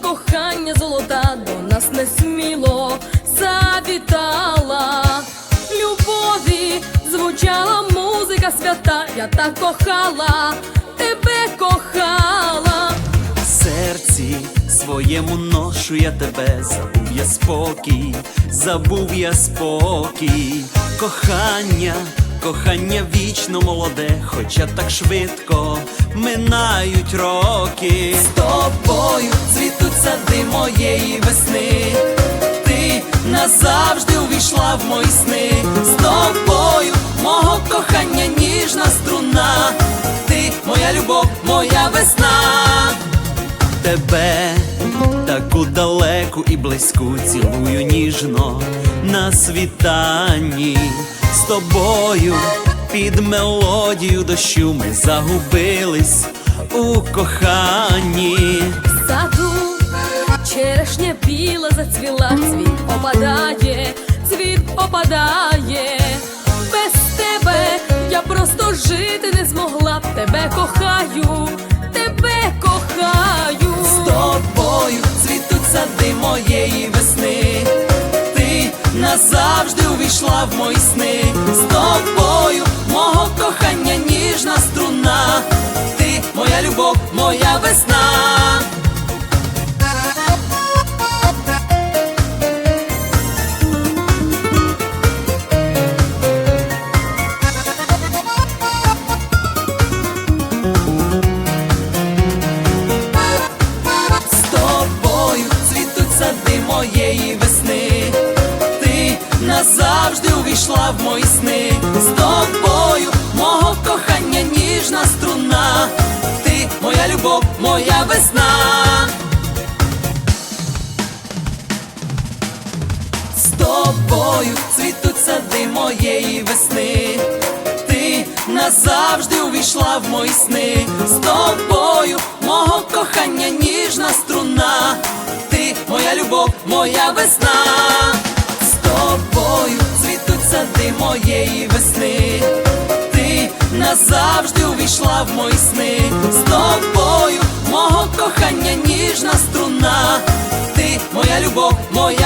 Кохання золота до нас несміло завітала. Любові звучала музика свята. Я так кохала, тебе кохала. В серці своєму ношу я тебе, забув я спокій, забув я спокій. Кохання, кохання вічно молоде, хоча так швидко минають роки. З тобою цвітуть сади моєї весни, ти назавжди увійшла в мої сни. З тобою мого кохання ніжна струна, ти моя любов, моя весна. Тебе таку далеку і близьку цілую ніжно на світанні. З тобою під мелодію дощу ми загубились у коханні. В саду черешня біла зацвіла, цвіт опадає, цвіт опадає. Без тебе я просто жити не змогла б. Тебе кохаю, тебе кохаю. З тобою цвітуть сади моєї весни, ти назавжди увійшла в мої сни. З тобою мого кохання ніжна струна, ти моя любов, моя весна. Моєї весни, ти назавжди увійшла в мої сни. З тобою мого кохання ніжна струна, ти моя любов, моя весна. З тобою цвітуть сади моєї весни, ти назавжди увійшла в мої сни. З тобою мого кохання ніжна струна, ти моя любов, моя весна. З тобою цвітуть сади моєї весни, ти назавжди увійшла в мої сни. З тобою мого кохання ніжна струна, ти моя любов, моя